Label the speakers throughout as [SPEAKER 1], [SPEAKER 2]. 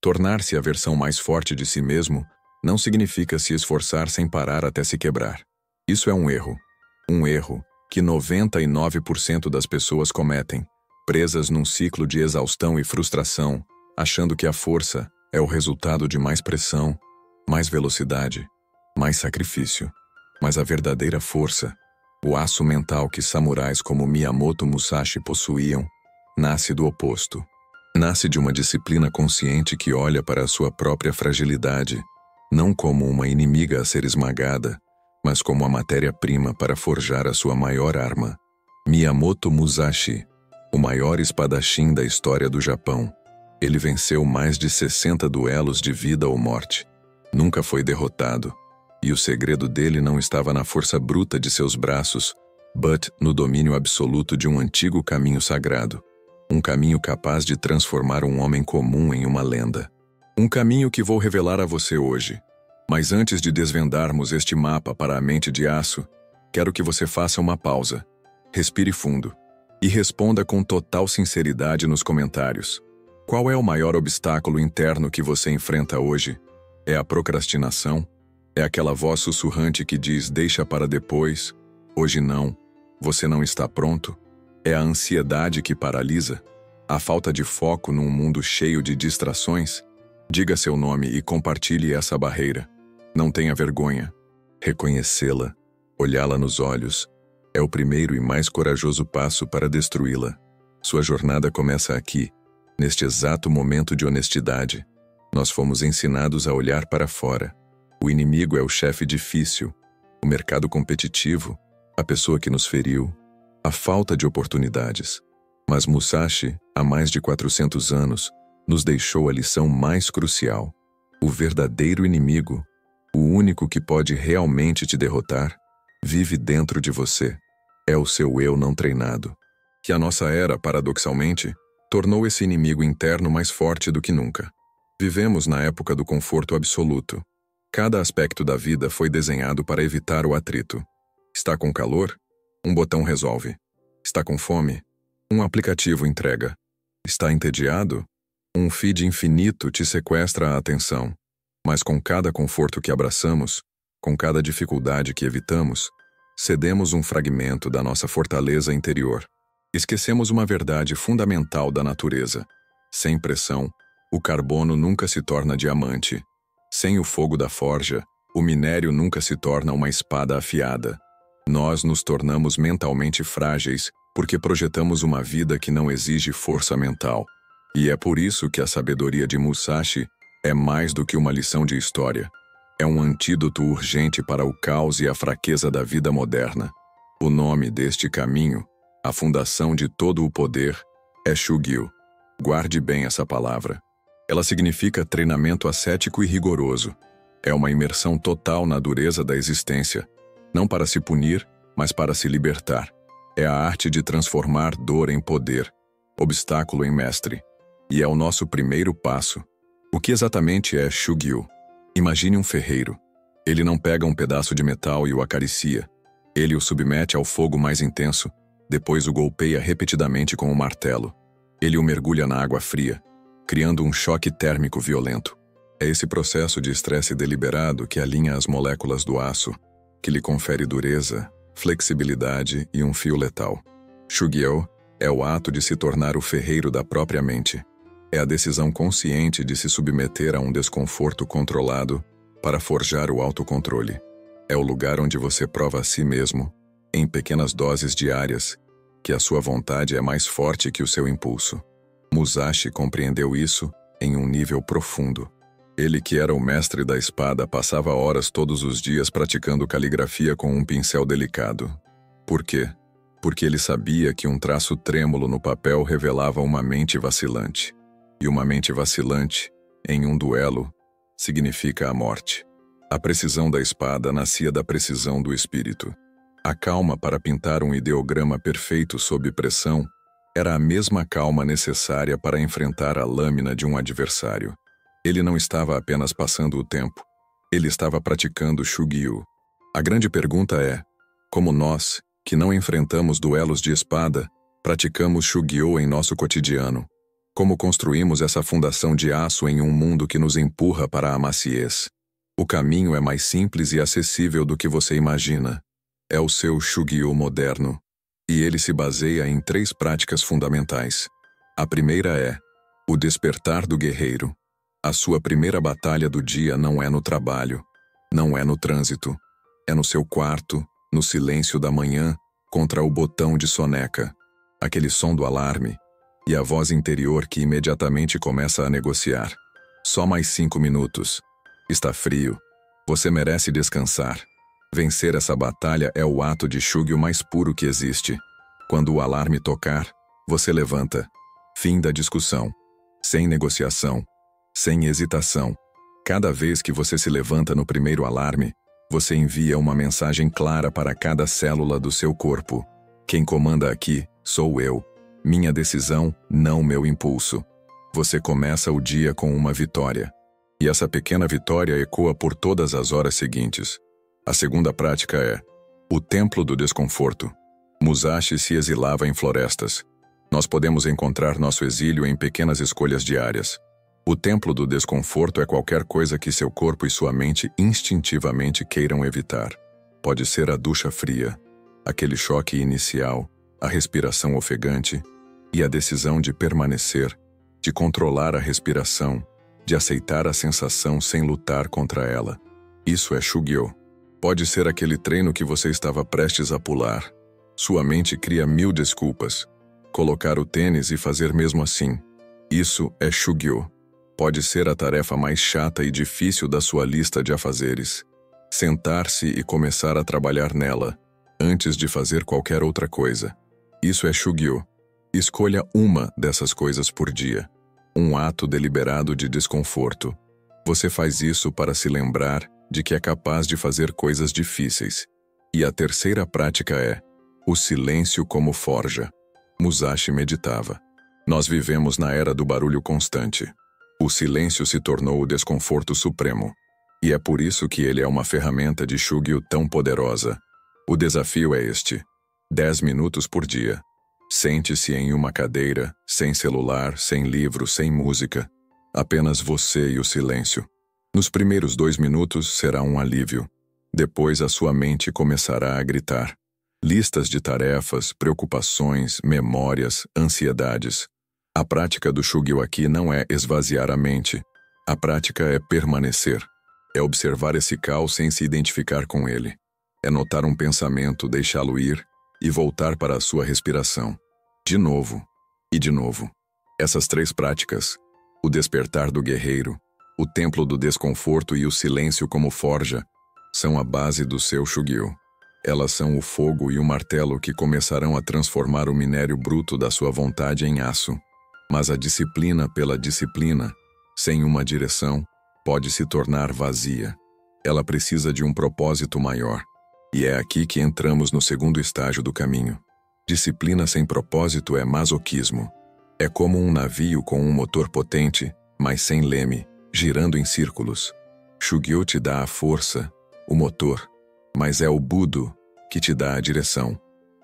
[SPEAKER 1] Tornar-se a versão mais forte de si mesmo não significa se esforçar sem parar até se quebrar. Isso é um erro. Um erro que 99% das pessoas cometem, presas num ciclo de exaustão e frustração, achando que a força é o resultado de mais pressão, mais velocidade, mais sacrifício. Mas a verdadeira força, o aço mental que samurais como Miyamoto Musashi possuíam, nasce do oposto. Nasce de uma disciplina consciente que olha para a sua própria fragilidade, não como uma inimiga a ser esmagada, mas como a matéria-prima para forjar a sua maior arma. Miyamoto Musashi, o maior espadachim da história do Japão. Ele venceu mais de 60 duelos de vida ou morte. Nunca foi derrotado. E o segredo dele não estava na força bruta de seus braços, but no domínio absoluto de um antigo caminho sagrado. Um caminho capaz de transformar um homem comum em uma lenda. Um caminho que vou revelar a você hoje. Mas antes de desvendarmos este mapa para a mente de aço, quero que você faça uma pausa, respire fundo e responda com total sinceridade nos comentários. Qual é o maior obstáculo interno que você enfrenta hoje? É a procrastinação? É aquela voz sussurrante que diz deixa para depois, hoje não, você não está pronto? É a ansiedade que paralisa? A falta de foco num mundo cheio de distrações? Diga seu nome e compartilhe essa barreira. Não tenha vergonha. Reconhecê-la, olhá-la nos olhos, é o primeiro e mais corajoso passo para destruí-la. Sua jornada começa aqui, neste exato momento de honestidade. Nós fomos ensinados a olhar para fora. O inimigo é o chefe difícil, o mercado competitivo, a pessoa que nos feriu, a falta de oportunidades. Mas Musashi, há mais de 400 anos, nos deixou a lição mais crucial. O verdadeiro inimigo, o único que pode realmente te derrotar, vive dentro de você. É o seu eu não treinado. Que a nossa era, paradoxalmente, tornou esse inimigo interno mais forte do que nunca. Vivemos na época do conforto absoluto. Cada aspecto da vida foi desenhado para evitar o atrito. Está com calor? Um botão resolve. Está com fome? Um aplicativo entrega. Está entediado? Um feed infinito te sequestra a atenção. Mas com cada conforto que abraçamos, com cada dificuldade que evitamos, cedemos um fragmento da nossa fortaleza interior. Esquecemos uma verdade fundamental da natureza. Sem pressão, o carbono nunca se torna diamante. Sem o fogo da forja, o minério nunca se torna uma espada afiada. Nós nos tornamos mentalmente frágeis porque projetamos uma vida que não exige força mental. E é por isso que a sabedoria de Musashi é mais do que uma lição de história. É um antídoto urgente para o caos e a fraqueza da vida moderna. O nome deste caminho, a fundação de todo o poder, é Shugyu. Guarde bem essa palavra. Ela significa treinamento ascético e rigoroso. É uma imersão total na dureza da existência, não para se punir, mas para se libertar. É a arte de transformar dor em poder, obstáculo em mestre. E é o nosso primeiro passo. O que exatamente é Shugyu? Imagine um ferreiro. Ele não pega um pedaço de metal e o acaricia. Ele o submete ao fogo mais intenso, depois o golpeia repetidamente com o martelo. Ele o mergulha na água fria, criando um choque térmico violento. É esse processo de estresse deliberado que alinha as moléculas do aço, que lhe confere dureza, flexibilidade e um fio letal. Shugyu é o ato de se tornar o ferreiro da própria mente. É a decisão consciente de se submeter a um desconforto controlado para forjar o autocontrole. É o lugar onde você prova a si mesmo, em pequenas doses diárias, que a sua vontade é mais forte que o seu impulso. Musashi compreendeu isso em um nível profundo. Ele, que era o mestre da espada, passava horas todos os dias praticando caligrafia com um pincel delicado. Por quê? Porque ele sabia que um traço trêmulo no papel revelava uma mente vacilante. E uma mente vacilante, em um duelo, significa a morte. A precisão da espada nascia da precisão do espírito. A calma para pintar um ideograma perfeito sob pressão era a mesma calma necessária para enfrentar a lâmina de um adversário. Ele não estava apenas passando o tempo. Ele estava praticando Shugyu. A grande pergunta é, como nós, que não enfrentamos duelos de espada, praticamos Shugyu em nosso cotidiano? Como construímos essa fundação de aço em um mundo que nos empurra para a maciez? O caminho é mais simples e acessível do que você imagina. É o seu Shugyo moderno. E ele se baseia em 3 práticas fundamentais. A primeira é o despertar do guerreiro. A sua primeira batalha do dia não é no trabalho, não é no trânsito. É no seu quarto, no silêncio da manhã, contra o botão de soneca. Aquele som do alarme e a voz interior que imediatamente começa a negociar. Só mais 5 minutos. Está frio. Você merece descansar. Vencer essa batalha é o ato de Shugyo mais puro que existe. Quando o alarme tocar, você levanta. Fim da discussão. Sem negociação. Sem hesitação. Cada vez que você se levanta no primeiro alarme, você envia uma mensagem clara para cada célula do seu corpo. Quem comanda aqui sou eu. Minha decisão, não meu impulso. Você começa o dia com uma vitória. E essa pequena vitória ecoa por todas as horas seguintes. A segunda prática é o templo do desconforto. Musashi se exilava em florestas. Nós podemos encontrar nosso exílio em pequenas escolhas diárias. O templo do desconforto é qualquer coisa que seu corpo e sua mente instintivamente queiram evitar. Pode ser a ducha fria, aquele choque inicial, a respiração ofegante e a decisão de permanecer, de controlar a respiração, de aceitar a sensação sem lutar contra ela. Isso é Shugyo. Pode ser aquele treino que você estava prestes a pular. Sua mente cria 1000 desculpas. Colocar o tênis e fazer mesmo assim. Isso é Shugyo. Pode ser a tarefa mais chata e difícil da sua lista de afazeres. Sentar-se e começar a trabalhar nela, antes de fazer qualquer outra coisa. Isso é Shugyo. Escolha uma dessas coisas por dia. Um ato deliberado de desconforto. Você faz isso para se lembrar de que é capaz de fazer coisas difíceis. E a terceira prática é o silêncio como forja. Musashi meditava. Nós vivemos na era do barulho constante. O silêncio se tornou o desconforto supremo. E é por isso que ele é uma ferramenta de Shugyo tão poderosa. O desafio é este: 10 minutos por dia. Sente-se em uma cadeira, sem celular, sem livro, sem música. Apenas você e o silêncio. Nos primeiros 2 minutos será um alívio. Depois a sua mente começará a gritar. Listas de tarefas, preocupações, memórias, ansiedades. A prática do Shugyo aqui não é esvaziar a mente. A prática é permanecer. É observar esse caos sem se identificar com ele. É notar um pensamento, deixá-lo ir e voltar para a sua respiração. De novo e de novo. Essas 3 práticas, o despertar do guerreiro, o templo do desconforto e o silêncio como forja, são a base do seu Shugyo. Elas são o fogo e o martelo que começarão a transformar o minério bruto da sua vontade em aço. Mas a disciplina pela disciplina, sem uma direção, pode se tornar vazia. Ela precisa de um propósito maior. E é aqui que entramos no segundo estágio do caminho. Disciplina sem propósito é masoquismo. É como um navio com um motor potente, mas sem leme, girando em círculos. Shugyo te dá a força, o motor, mas é o Budo que te dá a direção.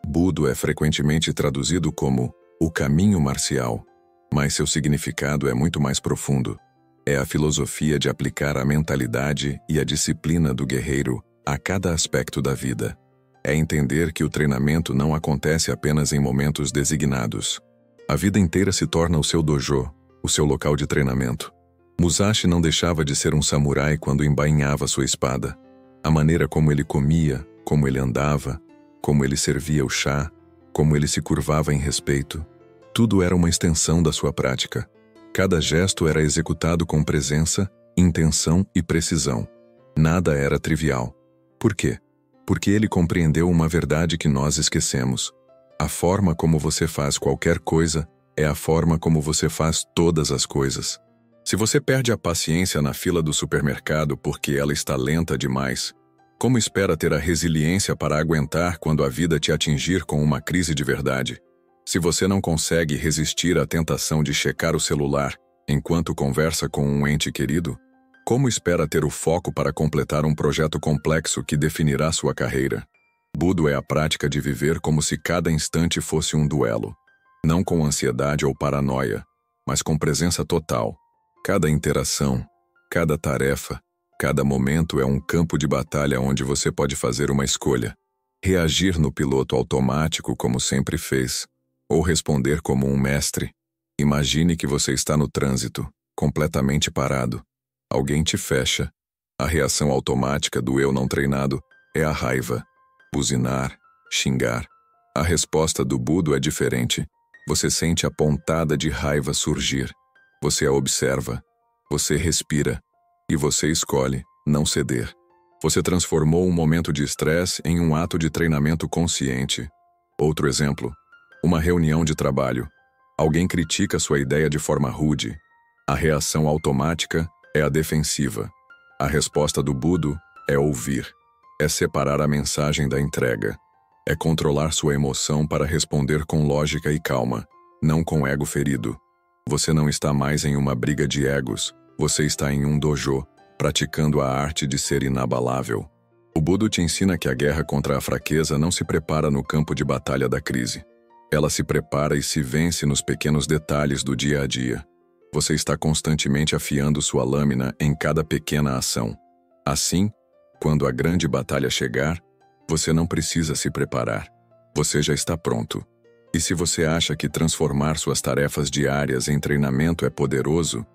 [SPEAKER 1] Budo é frequentemente traduzido como o caminho marcial, mas seu significado é muito mais profundo. É a filosofia de aplicar a mentalidade e a disciplina do guerreiro a cada aspecto da vida. É entender que o treinamento não acontece apenas em momentos designados. A vida inteira se torna o seu dojo, o seu local de treinamento. Musashi não deixava de ser um samurai quando embainhava sua espada. A maneira como ele comia, como ele andava, como ele servia o chá, como ele se curvava em respeito, tudo era uma extensão da sua prática. Cada gesto era executado com presença, intenção e precisão. Nada era trivial. Por quê? Porque ele compreendeu uma verdade que nós esquecemos. A forma como você faz qualquer coisa é a forma como você faz todas as coisas. Se você perde a paciência na fila do supermercado porque ela está lenta demais, como espera ter a resiliência para aguentar quando a vida te atingir com uma crise de verdade? Se você não consegue resistir à tentação de checar o celular enquanto conversa com um ente querido, como espera ter o foco para completar um projeto complexo que definirá sua carreira? Budo é a prática de viver como se cada instante fosse um duelo. Não com ansiedade ou paranoia, mas com presença total. Cada interação, cada tarefa, cada momento é um campo de batalha onde você pode fazer uma escolha. Reagir no piloto automático como sempre fez, ou responder como um mestre. Imagine que você está no trânsito, completamente parado. Alguém te fecha. A reação automática do eu não treinado é a raiva, buzinar, xingar. A resposta do Budo é diferente. Você sente a pontada de raiva surgir. Você a observa, você respira, e você escolhe não ceder. Você transformou um momento de estresse em um ato de treinamento consciente. Outro exemplo, uma reunião de trabalho. Alguém critica sua ideia de forma rude. A reação automática é a defensiva. A resposta do Budo é ouvir. É separar a mensagem da entrega. É controlar sua emoção para responder com lógica e calma, não com ego ferido. Você não está mais em uma briga de egos, você está em um dojo, praticando a arte de ser inabalável. O Budo te ensina que a guerra contra a fraqueza não se prepara no campo de batalha da crise. Ela se prepara e se vence nos pequenos detalhes do dia a dia. Você está constantemente afiando sua lâmina em cada pequena ação. Assim, quando a grande batalha chegar, você não precisa se preparar. Você já está pronto. E se você acha que transformar suas tarefas diárias em treinamento é poderoso,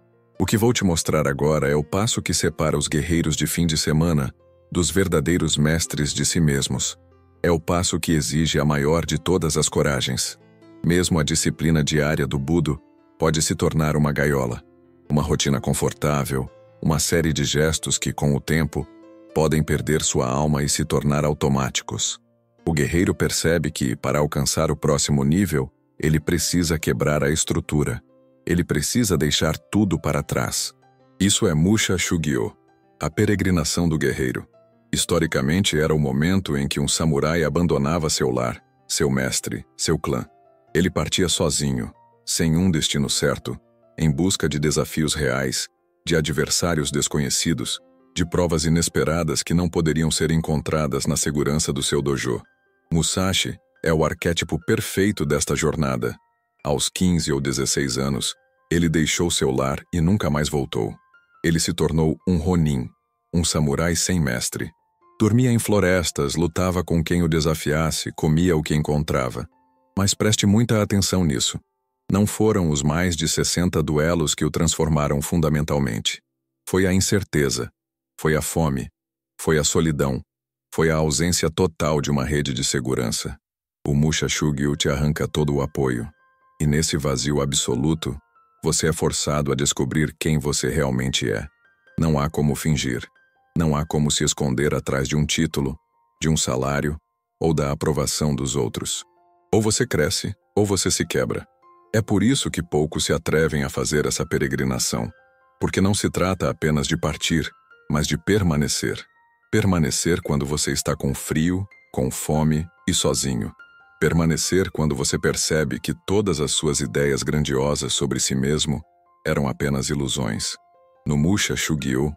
[SPEAKER 1] o que vou te mostrar agora é o passo que separa os guerreiros de fim de semana dos verdadeiros mestres de si mesmos. É o passo que exige a maior de todas as coragens. Mesmo a disciplina diária do Budo pode se tornar uma gaiola, uma rotina confortável, uma série de gestos que, com o tempo, podem perder sua alma e se tornar automáticos. O guerreiro percebe que, para alcançar o próximo nível, ele precisa quebrar a estrutura. Ele precisa deixar tudo para trás. Isso é Musha Shugyo, a peregrinação do guerreiro. Historicamente, era o momento em que um samurai abandonava seu lar, seu mestre, seu clã. Ele partia sozinho, sem um destino certo, em busca de desafios reais, de adversários desconhecidos, de provas inesperadas que não poderiam ser encontradas na segurança do seu dojo. Musashi é o arquétipo perfeito desta jornada. Aos 15 ou 16 anos, ele deixou seu lar e nunca mais voltou. Ele se tornou um Ronin, um samurai sem mestre. Dormia em florestas, lutava com quem o desafiasse, comia o que encontrava. Mas preste muita atenção nisso. Não foram os mais de 60 duelos que o transformaram fundamentalmente. Foi a incerteza, foi a fome, foi a solidão, foi a ausência total de uma rede de segurança. O Musha Shugyo te arranca todo o apoio. E nesse vazio absoluto, você é forçado a descobrir quem você realmente é. Não há como fingir. Não há como se esconder atrás de um título, de um salário ou da aprovação dos outros. Ou você cresce, ou você se quebra. É por isso que poucos se atrevem a fazer essa peregrinação. Porque não se trata apenas de partir, mas de permanecer. Permanecer quando você está com frio, com fome e sozinho. Permanecer quando você percebe que todas as suas ideias grandiosas sobre si mesmo eram apenas ilusões. No Musha Shugyo,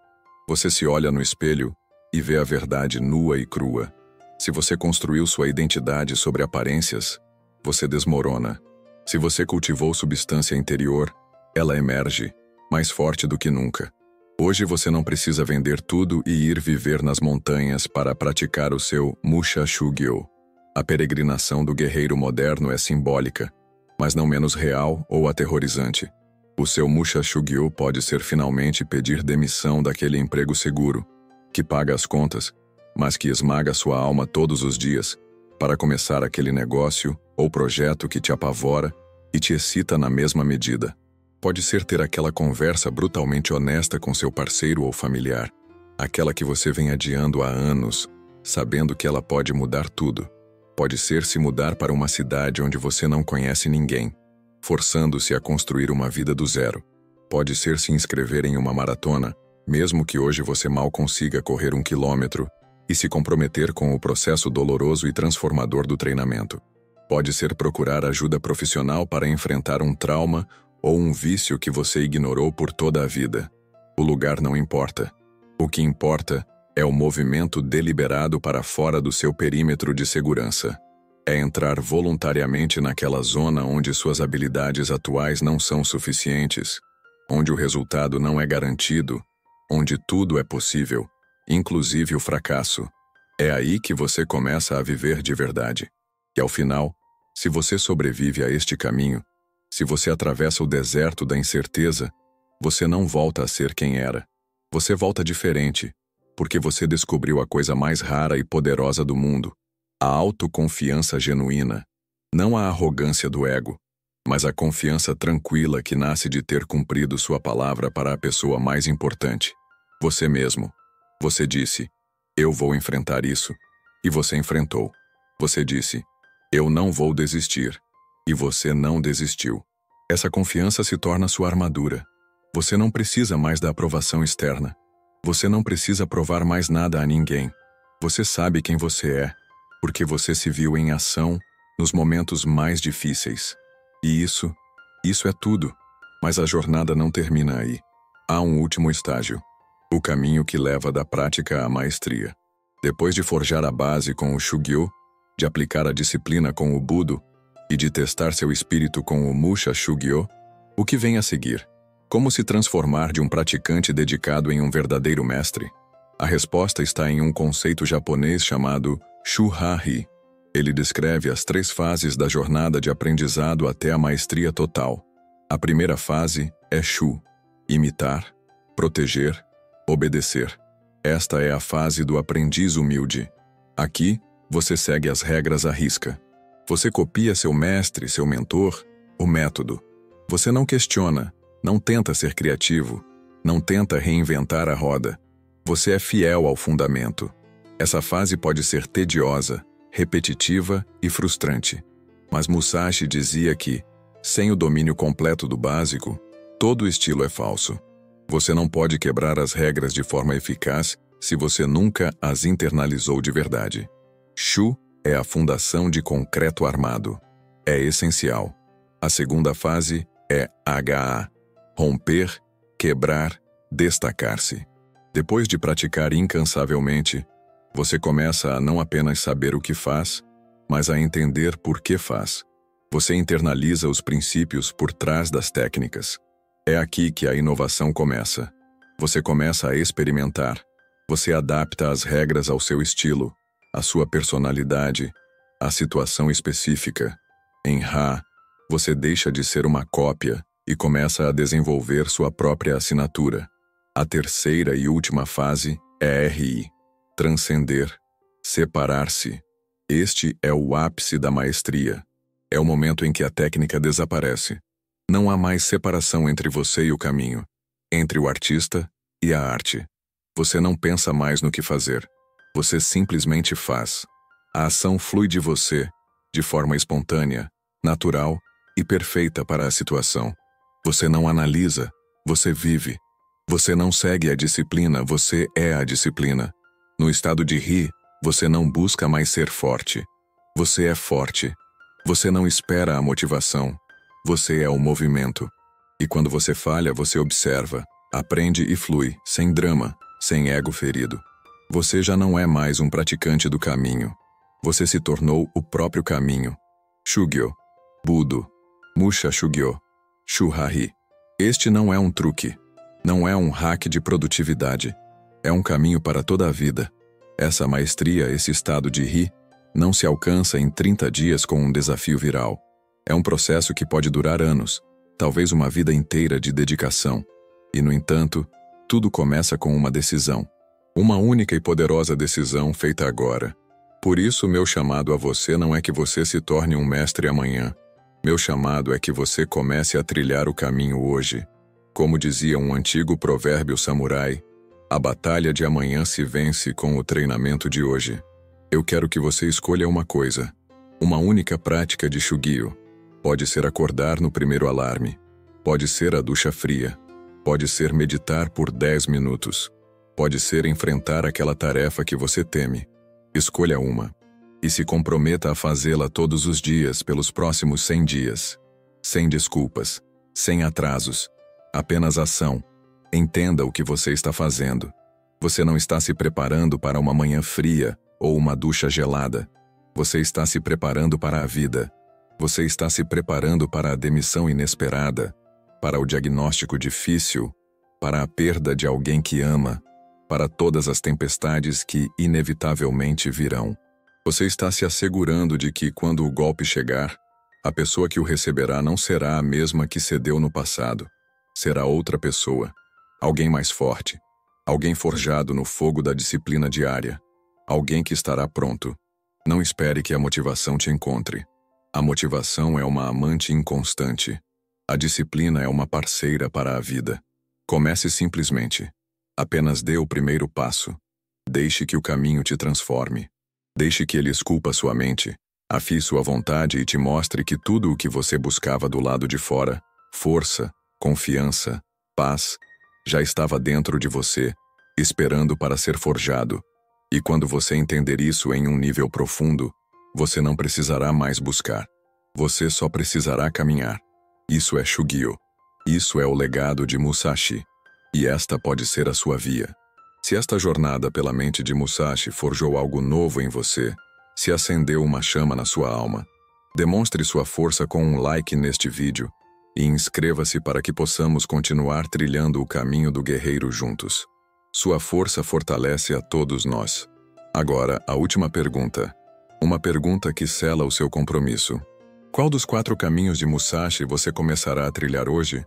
[SPEAKER 1] você se olha no espelho e vê a verdade nua e crua. Se você construiu sua identidade sobre aparências, você desmorona. Se você cultivou substância interior, ela emerge, mais forte do que nunca. Hoje você não precisa vender tudo e ir viver nas montanhas para praticar o seu Musha Shugyo. A peregrinação do guerreiro moderno é simbólica, mas não menos real ou aterrorizante. O seu Musha Shugyo pode ser finalmente pedir demissão daquele emprego seguro, que paga as contas, mas que esmaga sua alma todos os dias, para começar aquele negócio ou projeto que te apavora e te excita na mesma medida. Pode ser ter aquela conversa brutalmente honesta com seu parceiro ou familiar, aquela que você vem adiando há anos, sabendo que ela pode mudar tudo. Pode ser se mudar para uma cidade onde você não conhece ninguém, forçando-se a construir uma vida do zero. Pode ser se inscrever em uma maratona, mesmo que hoje você mal consiga correr 1 quilômetro, e se comprometer com o processo doloroso e transformador do treinamento. Pode ser procurar ajuda profissional para enfrentar um trauma ou um vício que você ignorou por toda a vida. O lugar não importa. O que importa é o movimento deliberado para fora do seu perímetro de segurança. É entrar voluntariamente naquela zona onde suas habilidades atuais não são suficientes, onde o resultado não é garantido, onde tudo é possível, inclusive o fracasso. É aí que você começa a viver de verdade. E ao final, se você sobrevive a este caminho, se você atravessa o deserto da incerteza, você não volta a ser quem era. Você volta diferente, porque você descobriu a coisa mais rara e poderosa do mundo, a autoconfiança genuína, não a arrogância do ego, mas a confiança tranquila que nasce de ter cumprido sua palavra para a pessoa mais importante, você mesmo. Você disse, eu vou enfrentar isso, e você enfrentou. Você disse, eu não vou desistir, e você não desistiu. Essa confiança se torna sua armadura. Você não precisa mais da aprovação externa. Você não precisa provar mais nada a ninguém. Você sabe quem você é, porque você se viu em ação nos momentos mais difíceis. E isso é tudo. Mas a jornada não termina aí. Há um último estágio. O caminho que leva da prática à maestria. Depois de forjar a base com o Shugyo, de aplicar a disciplina com o Budo e de testar seu espírito com o Musha Shugyo, o que vem a seguir? Como se transformar de um praticante dedicado em um verdadeiro mestre? A resposta está em um conceito japonês chamado Shuha-hi. Ele descreve as 3 fases da jornada de aprendizado até a maestria total. A primeira fase é Shu, imitar, proteger, obedecer. Esta é a fase do aprendiz humilde. Aqui, você segue as regras à risca. Você copia seu mestre, seu mentor, o método. Você não questiona, não tenta ser criativo, não tenta reinventar a roda. Você é fiel ao fundamento. Essa fase pode ser tediosa, repetitiva e frustrante. Mas Musashi dizia que, sem o domínio completo do básico, todo estilo é falso. Você não pode quebrar as regras de forma eficaz se você nunca as internalizou de verdade. Shu é a fundação de concreto armado. É essencial. A segunda fase é HA, romper, quebrar, destacar-se. Depois de praticar incansavelmente, você começa a não apenas saber o que faz, mas a entender por que faz. Você internaliza os princípios por trás das técnicas. É aqui que a inovação começa. Você começa a experimentar. Você adapta as regras ao seu estilo, à sua personalidade, à situação específica. Em Ra, você deixa de ser uma cópia e começa a desenvolver sua própria assinatura. A terceira e última fase é RI, transcender, separar-se. Este é o ápice da maestria. É o momento em que a técnica desaparece. Não há mais separação entre você e o caminho, entre o artista e a arte. Você não pensa mais no que fazer. Você simplesmente faz. A ação flui de você, de forma espontânea, natural e perfeita para a situação. Você não analisa, você vive. Você não segue a disciplina, você é a disciplina. No estado de Ri, você não busca mais ser forte. Você é forte. Você não espera a motivação. Você é o movimento. E quando você falha, você observa, aprende e flui, sem drama, sem ego ferido. Você já não é mais um praticante do caminho. Você se tornou o próprio caminho. Shugyo, Budo, Musha Shugyo, Shuha-hi. Este não é um truque. Não é um hack de produtividade. É um caminho para toda a vida. Essa maestria, esse estado de Ri, não se alcança em 30 dias com um desafio viral. É um processo que pode durar anos, talvez uma vida inteira de dedicação. E, no entanto, tudo começa com uma decisão. Uma única e poderosa decisão feita agora. Por isso, meu chamado a você não é que você se torne um mestre amanhã. Meu chamado é que você comece a trilhar o caminho hoje. Como dizia um antigo provérbio samurai, a batalha de amanhã se vence com o treinamento de hoje. Eu quero que você escolha uma coisa. Uma única prática de Shugyo. Pode ser acordar no primeiro alarme. Pode ser a ducha fria. Pode ser meditar por 10 minutos. Pode ser enfrentar aquela tarefa que você teme. Escolha uma. E se comprometa a fazê-la todos os dias pelos próximos 100 dias. Sem desculpas. Sem atrasos. Apenas ação. Entenda o que você está fazendo. Você não está se preparando para uma manhã fria ou uma ducha gelada. Você está se preparando para a vida. Você está se preparando para a demissão inesperada, para o diagnóstico difícil, para a perda de alguém que ama, para todas as tempestades que inevitavelmente virão. Você está se assegurando de que, quando o golpe chegar, a pessoa que o receberá não será a mesma que cedeu no passado. Será outra pessoa, alguém mais forte, alguém forjado no fogo da disciplina diária, alguém que estará pronto. Não espere que a motivação te encontre. A motivação é uma amante inconstante. A disciplina é uma parceira para a vida. Comece simplesmente. Apenas dê o primeiro passo. Deixe que o caminho te transforme. Deixe que ele esculpa sua mente, afie sua vontade e te mostre que tudo o que você buscava do lado de fora, força, confiança, paz, já estava dentro de você, esperando para ser forjado. E quando você entender isso em um nível profundo, você não precisará mais buscar. Você só precisará caminhar. Isso é Shugyo. Isso é o legado de Musashi. E esta pode ser a sua via. Se esta jornada pela mente de Musashi forjou algo novo em você, se acendeu uma chama na sua alma, demonstre sua força com um like neste vídeo e inscreva-se para que possamos continuar trilhando o caminho do guerreiro juntos. Sua força fortalece a todos nós. Agora, a última pergunta. Uma pergunta que sela o seu compromisso. Qual dos 4 caminhos de Musashi você começará a trilhar hoje?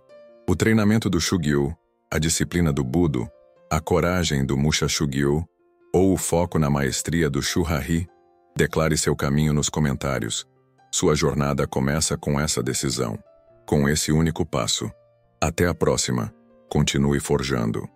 [SPEAKER 1] O treinamento do Shugyo, a disciplina do Budo, a coragem do Musha Shugyo ou o foco na maestria do Shuhari? Declare seu caminho nos comentários. Sua jornada começa com essa decisão, com esse único passo. Até a próxima. Continue forjando.